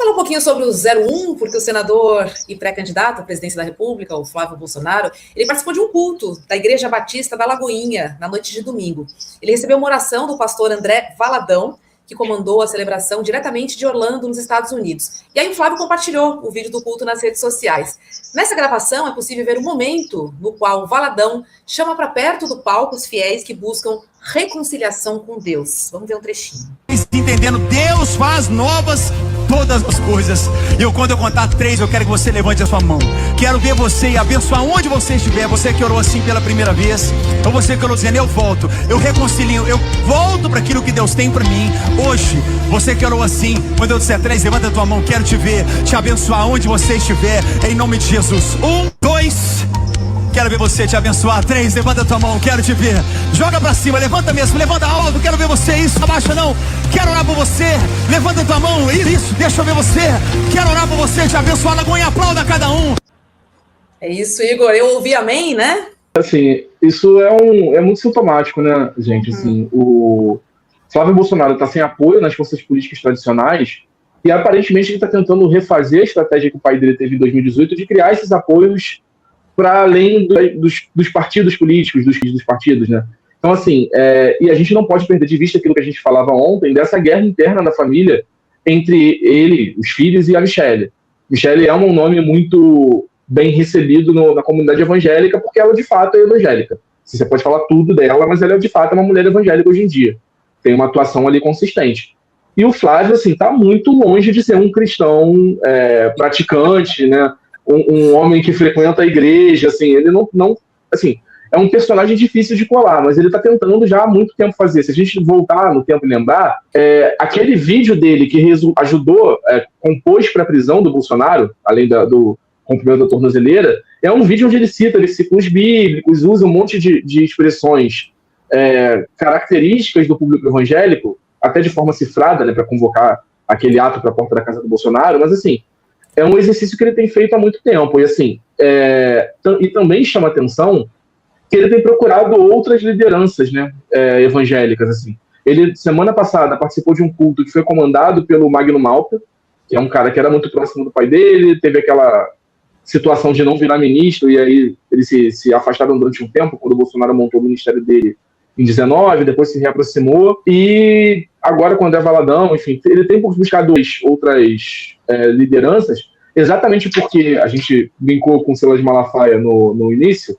falar um pouquinho sobre o 01, porque o senador e pré-candidato à presidência da República, o Flávio Bolsonaro, ele participou de um culto da Igreja Batista da Lagoinha, na noite de domingo. Ele recebeu uma oração do pastor André Valadão, que comandou a celebração diretamente de Orlando, nos Estados Unidos. E aí o Flávio compartilhou o vídeo do culto nas redes sociais. Nessa gravação é possível ver o momento no qual o Valadão chama para perto do palco os fiéis que buscam reconciliação com Deus. Vamos ver um trechinho. Entendendo, Deus faz novas todas as coisas. Quando eu contar 3, eu quero que você levante a sua mão. Quero ver você e abençoar onde você estiver. Você que orou assim pela primeira vez, ou você que orou dizendo, eu volto, eu reconcilio, eu volto para aquilo que Deus tem para mim. Hoje, você que orou assim, quando eu disser 3, levanta a tua mão. Quero te ver, te abençoar onde você estiver, em nome de Jesus. 1, 2, quero ver você, te abençoar. 3, levanta a tua mão, quero te ver. Joga pra cima, levanta mesmo, levanta alto, quero ver você. Isso, abaixa não, quero orar por você. Levanta a tua mão, isso, deixa eu ver você. Quero orar por você, te abençoar. Lagoinha, aplauda cada um. É isso, Igor, eu ouvi amém, né? Assim, isso é muito sintomático, né, gente? Assim, o Flávio Bolsonaro está sem apoio nas forças políticas tradicionais e aparentemente ele está tentando refazer a estratégia que o pai dele teve em 2018 de criar esses apoios para além dos partidos políticos, dos partidos, né? Então, assim, e a gente não pode perder de vista aquilo que a gente falava ontem, dessa guerra interna da família entre ele, os filhos e a Michelle. Michelle é um nome muito bem recebido na comunidade evangélica, porque ela, de fato, é evangélica. Você pode falar tudo dela, mas ela, de fato, é uma mulher evangélica hoje em dia. Tem uma atuação ali consistente. E o Flávio, assim, está muito longe de ser um cristão praticante, né? Um homem que frequenta a igreja, assim, ele não assim, é um personagem difícil de colar, mas ele está tentando já há muito tempo fazer. Se a gente voltar no tempo e lembrar, aquele vídeo dele que ajudou, compôs para a prisão do Bolsonaro, além do cumprimento da tornozeleira, é um vídeo onde ele cita versículos bíblicos, usa um monte de expressões características do público evangélico, até de forma cifrada, né, para convocar aquele ato para a porta da casa do Bolsonaro, mas assim, é um exercício que ele tem feito há muito tempo. E assim, e também chama atenção que ele tem procurado outras lideranças, né, evangélicas. Assim. Ele, semana passada, participou de um culto que foi comandado pelo Magno Malta, que é um cara que era muito próximo do pai dele, teve aquela situação de não virar ministro, e aí eles se afastaram durante um tempo, quando o Bolsonaro montou o ministério dele em 19, depois se reaproximou, e agora, quando é Valadão, enfim, ele tem buscado outras lideranças, exatamente porque a gente brincou com o Silas Malafaia no início,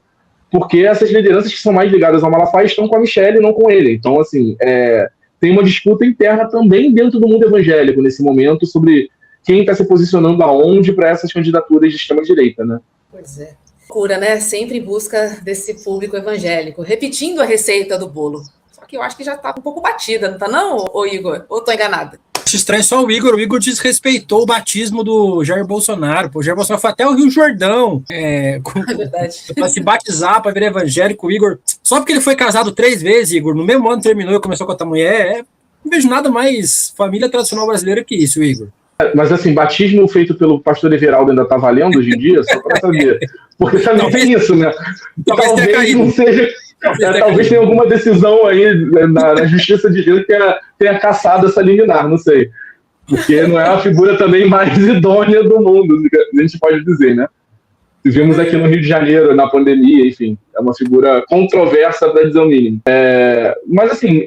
porque essas lideranças que são mais ligadas ao Malafaia estão com a Michelle e não com ele. Então, assim, tem uma disputa interna também dentro do mundo evangélico nesse momento sobre quem está se posicionando aonde para essas candidaturas de extrema-direita, né? Pois é. Cura, né? Sempre em busca desse público evangélico, repetindo a receita do bolo. Só que eu acho que já tá um pouco batida, não tá não, ô Igor? Ou tô enganada? Acho estranho só o Igor desrespeitou o batismo do Jair Bolsonaro. Pô, o Jair Bolsonaro foi até o Rio Jordão É verdade. para se batizar, para virar evangélico. O Igor, só porque ele foi casado 3 vezes, Igor, no mesmo ano terminou e começou com outra mulher, não vejo nada mais família tradicional brasileira que isso, Igor. Mas assim, batismo feito pelo pastor Everaldo ainda tá valendo hoje em dia? Só para saber. Porque também tem isso, né? Talvez não seja... talvez tenha alguma decisão aí na Justiça de Deus que tenha caçado essa liminar, não sei. Porque não é a figura também mais idônea do mundo, a gente pode dizer, né? Vivemos aqui no Rio de Janeiro, na pandemia, enfim, é uma figura controversa, para dizer o mínimo. Mas assim,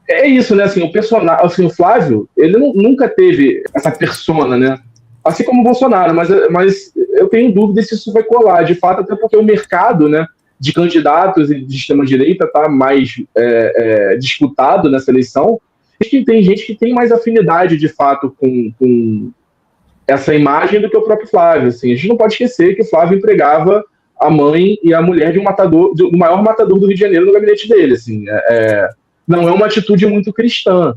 é isso, né? Assim, o personagem, assim, o Flávio, ele nunca teve essa persona, né? Assim como o Bolsonaro, mas eu tenho dúvida se isso vai colar, de fato, até porque o mercado, né, de candidatos de extrema-direita está mais disputado nessa eleição. E tem gente que tem mais afinidade, de fato, com essa imagem do que o próprio Flávio. Assim. A gente não pode esquecer que o Flávio empregava a mãe e a mulher de do maior matador do Rio de Janeiro no gabinete dele. Assim. Não é uma atitude muito cristã.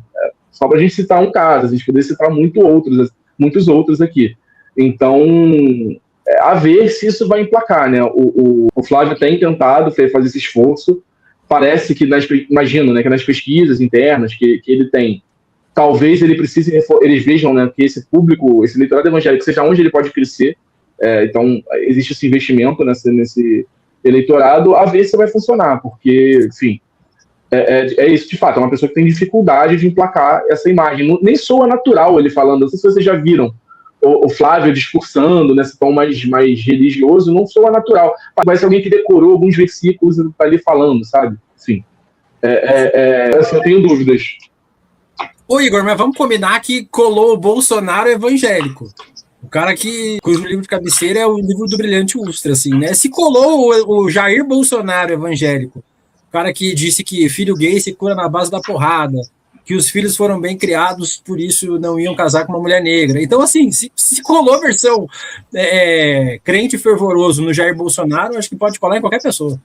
Só para a gente citar um caso, a gente poderia citar muitos outros aqui. Então, a ver se isso vai emplacar, né? O Flávio tem tentado fazer esse esforço. Parece que, imagino, né, que nas pesquisas internas que ele tem, talvez ele precise, eles vejam, né, que esse público, esse eleitorado evangélico, seja onde ele pode crescer. Então, existe esse investimento nesse eleitorado, a ver se vai funcionar, porque, enfim, É isso, de fato, é uma pessoa que tem dificuldade de emplacar essa imagem. Nem soa natural ele falando, não sei se vocês já viram o Flávio discursando nesse tom mais religioso, não soa natural. Parece alguém que decorou alguns versículos e tá ali falando, sabe? Sim. Assim, eu tenho dúvidas. Ô, Igor, mas vamos combinar que colou o Bolsonaro evangélico. O cara cujo livro de cabeceira é o livro do Brilhante Ustra, assim, né? Se colou o Jair Bolsonaro evangélico, o cara que disse que filho gay se cura na base da porrada, que os filhos foram bem criados, por isso não iam casar com uma mulher negra. Então, assim, se colou a versão crente fervoroso no Jair Bolsonaro, acho que pode colar em qualquer pessoa.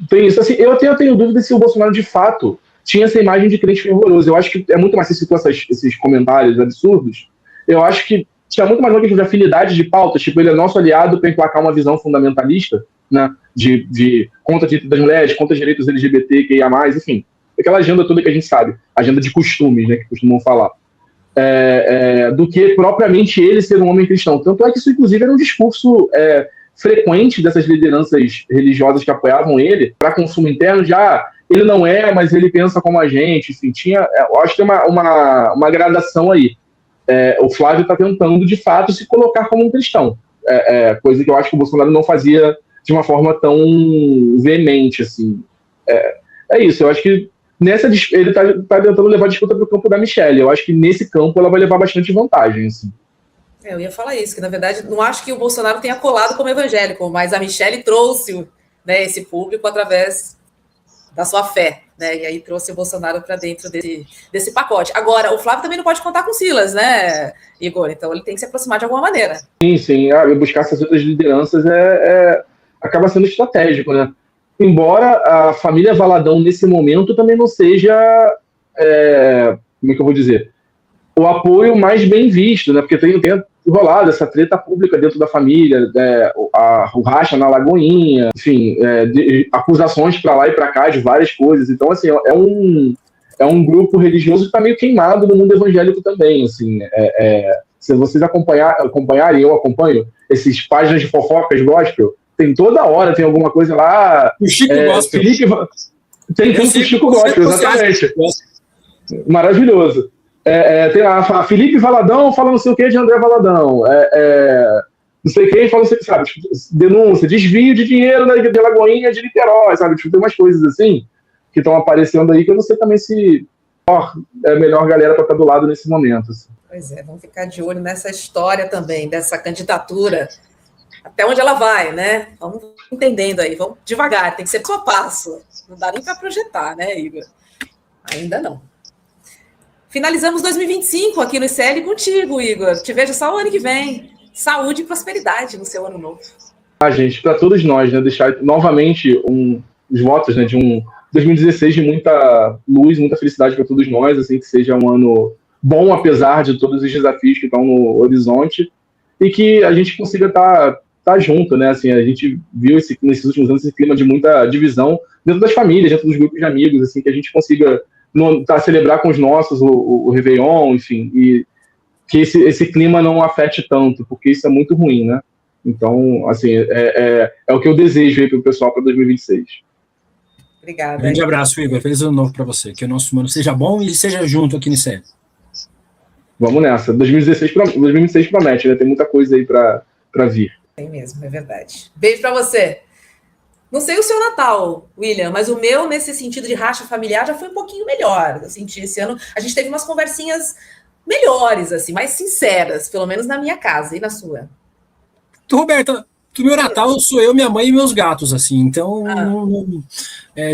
Tem isso. Assim, eu tenho dúvida se o Bolsonaro, de fato, tinha essa imagem de crente fervoroso. Eu acho que é muito mais, você citou esses comentários absurdos, eu acho que tinha muito mais uma questão de afinidade de pautas, tipo, ele é nosso aliado para emplacar uma visão fundamentalista, né, de contra o direito das mulheres, contra os direitos LGBT, que ia mais, enfim, aquela agenda toda que a gente sabe, agenda de costumes, né, que costumam falar, do que propriamente ele ser um homem cristão. Tanto é que isso, inclusive, era um discurso frequente dessas lideranças religiosas que apoiavam ele, para consumo interno, ele não é, mas ele pensa como a gente, enfim, eu acho que tem uma gradação aí. O Flávio está tentando, de fato, se colocar como um cristão. Coisa que eu acho que o Bolsonaro não fazia de uma forma tão veemente, assim. É isso, eu acho que ele está tentando levar a disputa para o campo da Michelle. Eu acho que nesse campo ela vai levar bastante vantagem, assim. Eu ia falar isso, que na verdade não acho que o Bolsonaro tenha colado como evangélico, mas a Michelle trouxe, né, esse público através da sua fé, né? E aí trouxe o Bolsonaro para dentro desse pacote. Agora, o Flávio também não pode contar com Silas, né, Igor? Então ele tem que se aproximar de alguma maneira. Sim. Buscar essas outras lideranças acaba sendo estratégico, né? Embora a família Valadão, nesse momento, também não seja, como é que eu vou dizer, o apoio mais bem visto, né? Porque tem rolado essa treta pública dentro da família, o racha na Lagoinha, enfim, acusações para lá e para cá de várias coisas. Então, assim, é um grupo religioso que está meio queimado no mundo evangélico também, assim. Se vocês acompanharem, eu acompanho, esses páginas de fofocas gospel, tem toda hora, tem alguma coisa lá... O Chico Gospel. Tem o Chico Gospel, exatamente. Maravilhoso. Tem lá, Felipe Valadão fala não sei o que de André Valadão. Não sei quem fala não sei o que, sabe? Tipo, denúncia, desvio de dinheiro da Lagoinha de Niterói, sabe? Tipo, tem umas coisas assim que estão aparecendo aí que eu não sei também se é a melhor galera para estar do lado nesse momento. Assim. Pois vamos ficar de olho nessa história também, dessa candidatura. Até onde ela vai, né? Vamos entendendo aí, vamos devagar, tem que ser passo a passo. Não dá nem para projetar, né, Igor? Ainda não. Finalizamos 2025 aqui no ICL contigo, Igor. Te vejo só o ano que vem. Saúde e prosperidade no seu ano novo. Gente, para todos nós, né? Deixar novamente os votos, né, de um 2016 de muita luz, muita felicidade para todos nós, assim, que seja um ano bom, apesar de todos os desafios que estão no horizonte, e que a gente consiga estar junto, né? Assim, a gente viu nesses últimos anos esse clima de muita divisão dentro das famílias, dentro dos grupos de amigos, assim, que a gente consiga celebrar com os nossos o Réveillon, enfim, e que esse clima não afete tanto, porque isso é muito ruim, né? Então, assim, é o que eu desejo aí para o pessoal para 2026. Obrigada. Grande abraço, Igor. Feliz ano novo para você. Que o nosso ano seja bom e seja junto aqui no ICL. Vamos nessa. 2026 promete, né? Tem muita coisa aí para vir. Tem mesmo, é verdade. Beijo para você. Não sei o seu Natal, William, mas o meu, nesse sentido de racha familiar, já foi um pouquinho melhor. Eu senti esse ano, a gente teve umas conversinhas melhores, assim, mais sinceras, pelo menos na minha casa e na sua. Roberta, do meu Natal sou eu, minha mãe e meus gatos, assim, então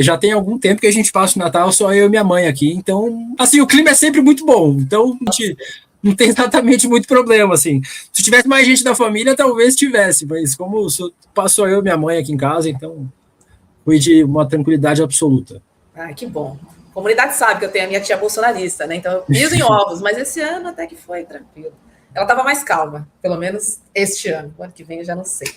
já tem algum tempo que a gente passa o Natal só eu e minha mãe aqui, então, assim, o clima é sempre muito bom, então a gente não tem exatamente muito problema, assim. Se tivesse mais gente da família, talvez tivesse, mas como passou eu e minha mãe aqui em casa, então foi de uma tranquilidade absoluta. Que bom. A comunidade sabe que eu tenho a minha tia bolsonarista, né? Então eu piso em ovos, mas esse ano até que foi tranquilo. Ela estava mais calma, pelo menos este ano. O ano que vem eu já não sei.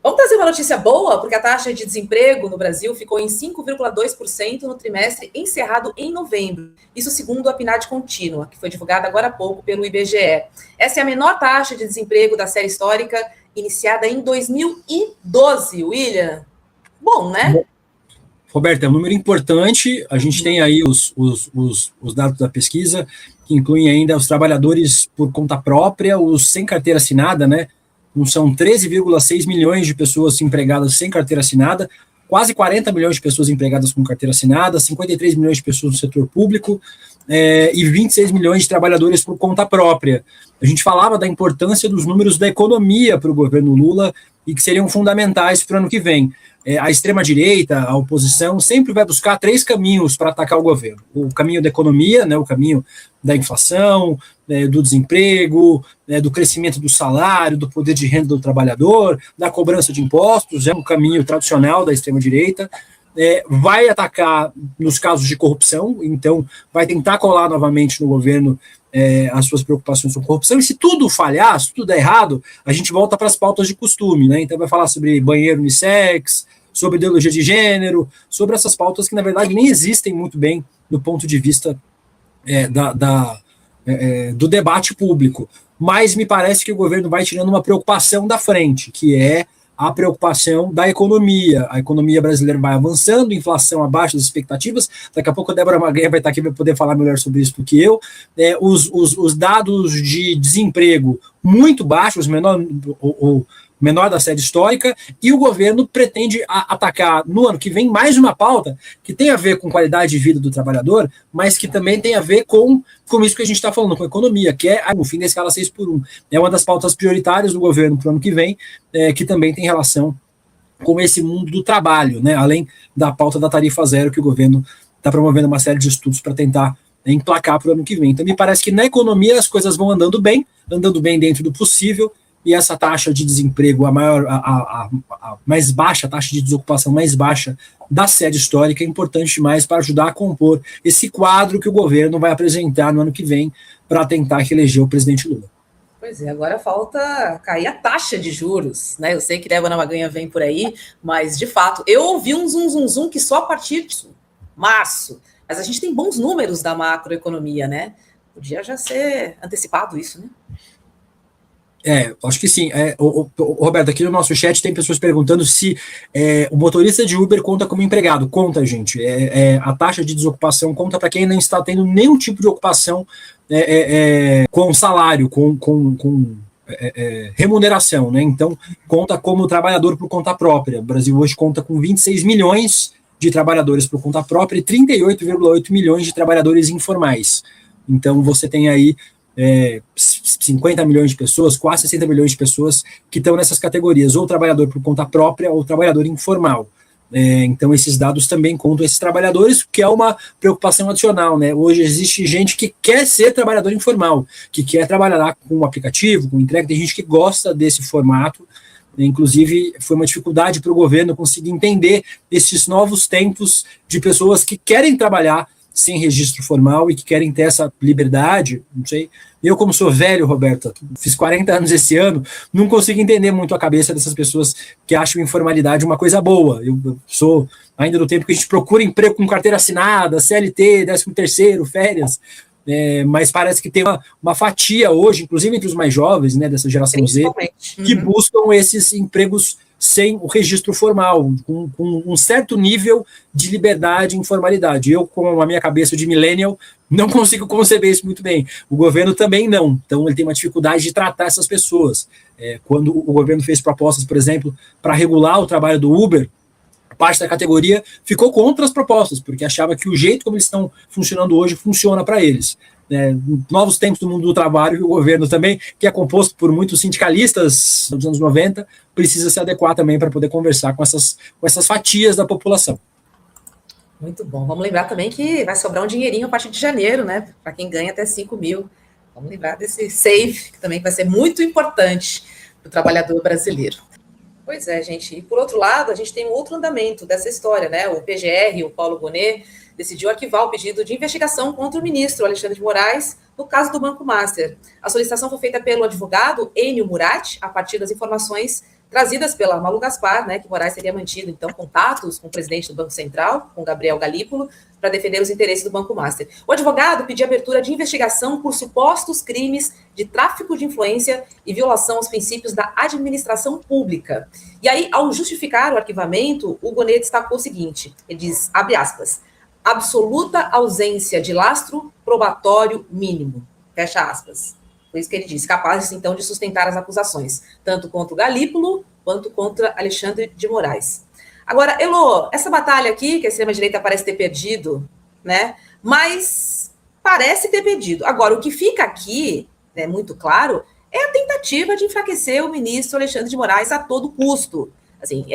Vamos trazer uma notícia boa, porque a taxa de desemprego no Brasil ficou em 5,2% no trimestre encerrado em novembro. Isso segundo a PNAD contínua, que foi divulgada agora há pouco pelo IBGE. Essa é a menor taxa de desemprego da série histórica, iniciada em 2012. William, bom, né? Roberto, é um número importante. A gente tem aí os dados da pesquisa, que incluem ainda os trabalhadores por conta própria, os sem carteira assinada, né? São 13,6 milhões de pessoas empregadas sem carteira assinada, quase 40 milhões de pessoas empregadas com carteira assinada, 53 milhões de pessoas no setor público e 26 milhões de trabalhadores por conta própria. A gente falava da importância dos números da economia para o governo Lula e que seriam fundamentais para o ano que vem. A extrema-direita, a oposição, sempre vai buscar 3 caminhos para atacar o governo. O caminho da economia, né, o caminho da inflação, do desemprego, do crescimento do salário, do poder de renda do trabalhador, da cobrança de impostos, é um caminho tradicional da extrema-direita. Vai atacar nos casos de corrupção, então vai tentar colar novamente no governo as suas preocupações com corrupção, e se tudo falhar, se tudo der errado, a gente volta para as pautas de costume, né? Então vai falar sobre banheiro unissex, sobre ideologia de gênero, sobre essas pautas que, na verdade, nem existem muito bem do ponto de vista do debate público. Mas me parece que o governo vai tirando uma preocupação da frente, que é a preocupação da economia. A economia brasileira vai avançando, inflação abaixo das expectativas. Daqui a pouco a Débora Maguire vai estar aqui para poder falar melhor sobre isso do que eu. Os dados de desemprego muito baixos, menor da série histórica, e o governo pretende atacar no ano que vem mais uma pauta que tem a ver com qualidade de vida do trabalhador, mas que também tem a ver com isso que a gente está falando, com a economia, que é o fim da escala 6x1. É uma das pautas prioritárias do governo para o ano que vem, que também tem relação com esse mundo do trabalho, né? Além da pauta da tarifa zero, que o governo está promovendo uma série de estudos para tentar emplacar para o ano que vem. Então me parece que na economia as coisas vão andando bem dentro do possível, e essa taxa de desemprego, a mais baixa, a taxa de desocupação mais baixa da série histórica, é importante demais para ajudar a compor esse quadro que o governo vai apresentar no ano que vem para tentar reeleger o presidente Lula. Pois é, agora falta cair a taxa de juros, né? Eu sei que Débora Maganha vem por aí, mas, de fato, eu ouvi um zum que só a partir de março, mas a gente tem bons números da macroeconomia, né? Podia já ser antecipado isso, né? Acho que sim. Roberto, aqui no nosso chat tem pessoas perguntando se o motorista de Uber conta como empregado. Conta, gente. A taxa de desocupação conta para quem não está tendo nenhum tipo de ocupação com salário, com remuneração, né? Então, conta como trabalhador por conta própria. O Brasil hoje conta com 26 milhões de trabalhadores por conta própria e 38,8 milhões de trabalhadores informais. Então, você tem aí 50 milhões de pessoas, quase 60 milhões de pessoas que estão nessas categorias, ou trabalhador por conta própria ou trabalhador informal. Então esses dados também contam esses trabalhadores, que é uma preocupação adicional, né? Hoje existe gente que quer ser trabalhador informal, que quer trabalhar com aplicativo, com entrega, tem gente que gosta desse formato. Inclusive foi uma dificuldade para o governo conseguir entender esses novos tempos de pessoas que querem trabalhar sem registro formal e que querem ter essa liberdade. Não sei, eu como sou velho, Roberta, fiz 40 anos esse ano, não consigo entender muito a cabeça dessas pessoas que acham informalidade uma coisa boa. Eu sou ainda do tempo que a gente procura emprego com carteira assinada, CLT, 13º, férias, mas parece que tem uma fatia hoje, inclusive entre os mais jovens, né, dessa geração Z, que buscam esses empregos sem o registro formal, com um certo nível de liberdade e informalidade. Eu, com a minha cabeça de millennial, não consigo conceber isso muito bem. O governo também não. Então, ele tem uma dificuldade de tratar essas pessoas. Quando o governo fez propostas, por exemplo, para regular o trabalho do Uber, parte da categoria ficou contra as propostas, porque achava que o jeito como eles estão funcionando hoje funciona para eles. Novos tempos do mundo do trabalho, e o governo também, que é composto por muitos sindicalistas dos anos 90, precisa se adequar também para poder conversar com essas fatias da população. Muito bom. Vamos lembrar também que vai sobrar um dinheirinho a partir de janeiro, né? Para quem ganha até 5 mil. Vamos lembrar desse SAVE, que também vai ser muito importante para o trabalhador brasileiro. Pois é, gente. E por outro lado, a gente tem um outro andamento dessa história, né? O PGR, o Paulo Gonet, decidiu arquivar o pedido de investigação contra o ministro Alexandre de Moraes no caso do Banco Master. A solicitação foi feita pelo advogado Enio Murat, a partir das informações trazidas pela Malu Gaspar, né, que Moraes teria mantido, então, contatos com o presidente do Banco Central, com Gabriel Galípolo, para defender os interesses do Banco Master. O advogado pediu abertura de investigação por supostos crimes de tráfico de influência e violação aos princípios da administração pública. E aí, ao justificar o arquivamento, o Gonê destacou o seguinte, ele diz, abre aspas, absoluta ausência de lastro probatório mínimo, fecha aspas. Foi isso que ele disse, capazes, então, de sustentar as acusações, tanto contra o Galípolo, quanto contra Alexandre de Moraes. Agora, Elô, essa batalha aqui, que a extrema-direita parece ter perdido, né, mas parece ter perdido. Agora, o que fica aqui, né, muito claro, é a tentativa de enfraquecer o ministro Alexandre de Moraes a todo custo. Assim,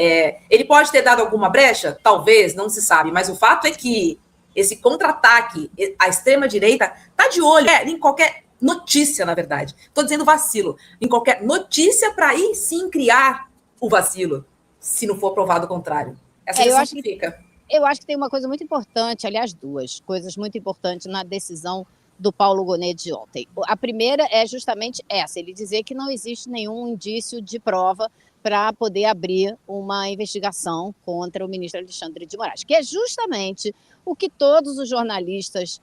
ele pode ter dado alguma brecha? Talvez, não se sabe, mas o fato é que esse contra-ataque, a extrema-direita está de olho em qualquer notícia, na verdade. Estou dizendo vacilo. Em qualquer notícia para aí sim criar o vacilo, se não for provado o contrário. Essa eu acho fica. Eu acho que tem uma coisa muito importante, aliás, duas coisas muito importantes na decisão do Paulo Gonê de ontem. A primeira é justamente essa, ele dizer que não existe nenhum indício de prova para poder abrir uma investigação contra o ministro Alexandre de Moraes, que é justamente o que todos os jornalistas,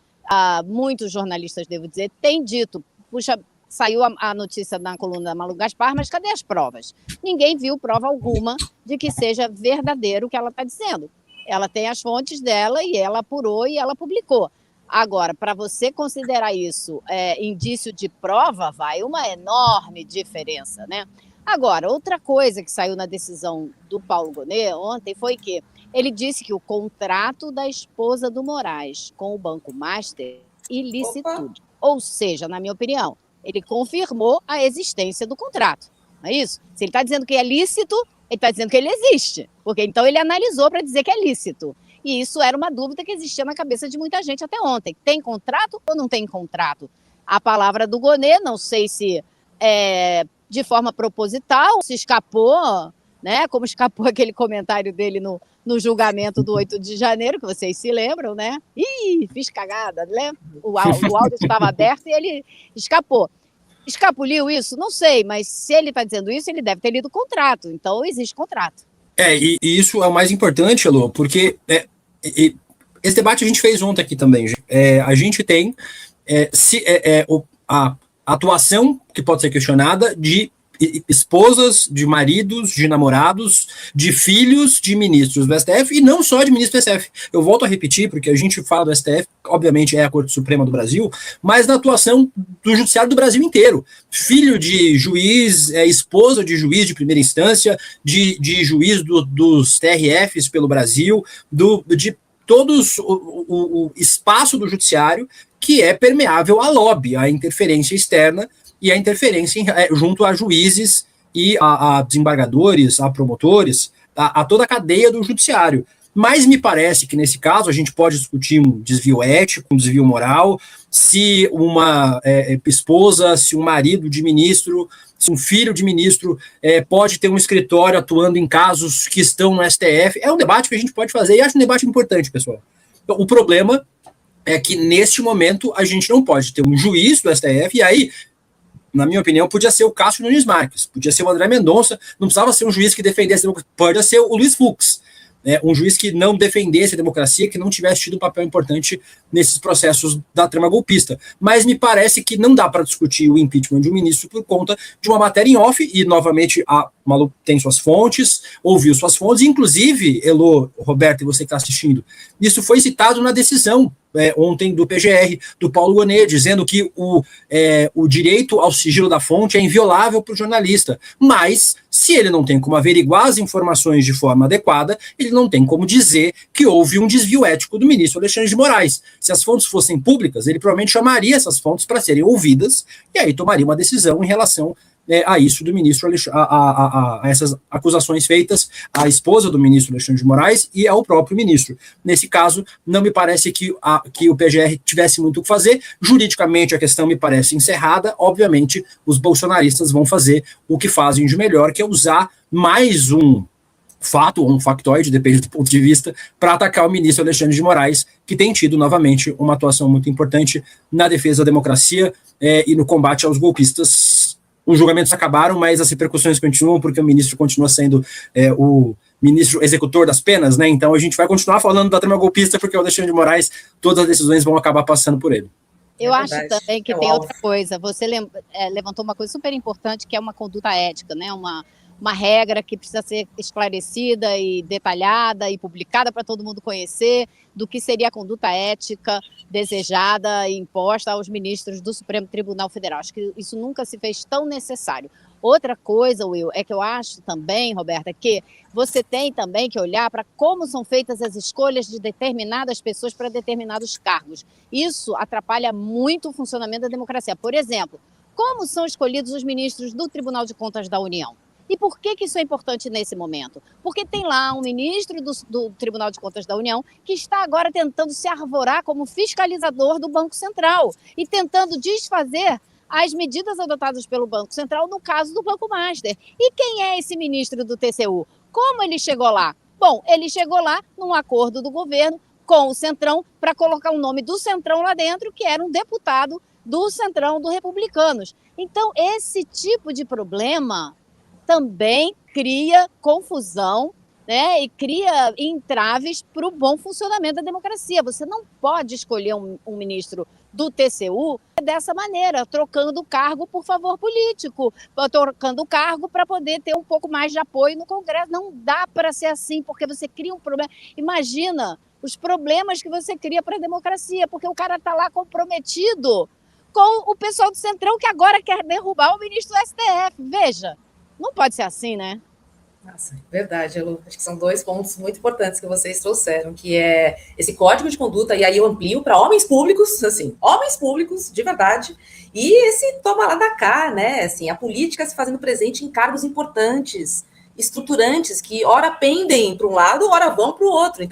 muitos jornalistas, devo dizer, têm dito. Puxa, saiu a notícia na coluna da Malu Gaspar, mas cadê as provas? Ninguém viu prova alguma de que seja verdadeiro o que ela está dizendo. Ela tem as fontes dela e ela apurou e ela publicou. Agora, para você considerar isso indício de prova, vai uma enorme diferença, né? Agora, outra coisa que saiu na decisão do Paulo Gonê ontem foi que ele disse que o contrato da esposa do Moraes com o Banco Master é ilicitude. Ou seja, na minha opinião, ele confirmou a existência do contrato. Não é isso? Se ele está dizendo que é lícito, ele está dizendo que ele existe. Porque então ele analisou para dizer que é lícito. E isso era uma dúvida que existia na cabeça de muita gente até ontem. Tem contrato ou não tem contrato? A palavra do Gonê, não sei se de forma proposital, se escapou, né? Como escapou aquele comentário dele no julgamento do 8 de janeiro, que vocês se lembram, né? Ih, fiz cagada, né? O áudio estava aberto e ele escapou. Escapuliu isso? Não sei, mas se ele está dizendo isso, ele deve ter lido o contrato. Então, existe contrato. E isso é o mais importante, Elô, porque esse debate a gente fez ontem aqui também. A gente tem a atuação que pode ser questionada de esposas, de maridos, de namorados, de filhos de ministros do STF e não só de ministros do STF. Eu volto a repetir, porque a gente fala do STF, obviamente é a Corte Suprema do Brasil, mas na atuação do Judiciário do Brasil inteiro. Filho de juiz, esposa de juiz de primeira instância, de juiz dos TRFs pelo Brasil, de todos o espaço do Judiciário que é permeável à lobby, à interferência externa e a interferência junto a juízes e a desembargadores, a promotores, a toda a cadeia do judiciário. Mas me parece que, nesse caso, a gente pode discutir um desvio ético, um desvio moral, se uma esposa, se um marido de ministro, se um filho de ministro pode ter um escritório atuando em casos que estão no STF. É um debate que a gente pode fazer e acho um debate importante, pessoal. Então, o problema é que, neste momento, a gente não pode ter um juiz do STF e aí, na minha opinião, podia ser o Cássio Nunes Marques, podia ser o André Mendonça, não precisava ser um juiz que defendesse a democracia, podia ser o Luiz Fux, um juiz que não defendesse a democracia, que não tivesse tido um papel importante nesses processos da trama golpista. Mas me parece que não dá para discutir o impeachment de um ministro por conta de uma matéria em off, e novamente a Malu tem suas fontes, ouviu suas fontes, inclusive, Elô, Roberto, e você que está assistindo, isso foi citado na decisão ontem do PGR, do Paulo Gonê, dizendo que o direito ao sigilo da fonte é inviolável para o jornalista, mas se ele não tem como averiguar as informações de forma adequada, ele não tem como dizer que houve um desvio ético do ministro Alexandre de Moraes. Se as fontes fossem públicas, ele provavelmente chamaria essas fontes para serem ouvidas e aí tomaria uma decisão em relação a isso do ministro, a essas acusações feitas à esposa do ministro Alexandre de Moraes e ao próprio ministro. Nesse caso, não me parece que o PGR tivesse muito o que fazer. Juridicamente, a questão me parece encerrada. Obviamente, os bolsonaristas vão fazer o que fazem de melhor, que é usar mais um fato ou um factoide, depende do ponto de vista, para atacar o ministro Alexandre de Moraes, que tem tido, novamente, uma atuação muito importante na defesa da democracia e no combate aos golpistas os julgamentos acabaram, mas as repercussões continuam, porque o ministro continua sendo o ministro executor das penas, né? Então a gente vai continuar falando da trama golpista, porque o Alexandre de Moraes, todas as decisões vão acabar passando por ele. Eu acho também que tem outra coisa. Você levantou uma coisa super importante, que é uma conduta ética, né? Uma regra que precisa ser esclarecida e detalhada e publicada para todo mundo conhecer do que seria a conduta ética desejada e imposta aos ministros do Supremo Tribunal Federal. Acho que isso nunca se fez tão necessário. Outra coisa, Will, é que eu acho também, Roberta, que você tem também que olhar para como são feitas as escolhas de determinadas pessoas para determinados cargos. Isso atrapalha muito o funcionamento da democracia. Por exemplo, como são escolhidos os ministros do Tribunal de Contas da União? E por que isso é importante nesse momento? Porque tem lá um ministro do Tribunal de Contas da União que está agora tentando se arvorar como fiscalizador do Banco Central e tentando desfazer as medidas adotadas pelo Banco Central no caso do Banco Master. E quem é esse ministro do TCU? Como ele chegou lá? Bom, ele chegou lá num acordo do governo com o Centrão para colocar o nome do Centrão lá dentro, que era um deputado do Centrão, do Republicanos. Então, esse tipo de problema também cria confusão, né, e cria entraves para o bom funcionamento da democracia. Você não pode escolher um ministro do TCU dessa maneira, trocando o cargo por favor político, trocando o cargo para poder ter um pouco mais de apoio no Congresso. Não dá para ser assim, porque você cria um problema. Imagina os problemas que você cria para a democracia, porque o cara está lá comprometido com o pessoal do Centrão que agora quer derrubar o ministro do STF. Veja, não pode ser assim, né? Nossa, verdade, Elu. Acho que são dois pontos muito importantes que vocês trouxeram, que é esse código de conduta, e aí eu amplio para homens públicos, assim, homens públicos, de verdade, e esse toma lá da cá, né, assim, a política se fazendo presente em cargos importantes, estruturantes, que ora pendem para um lado, ora vão para o outro.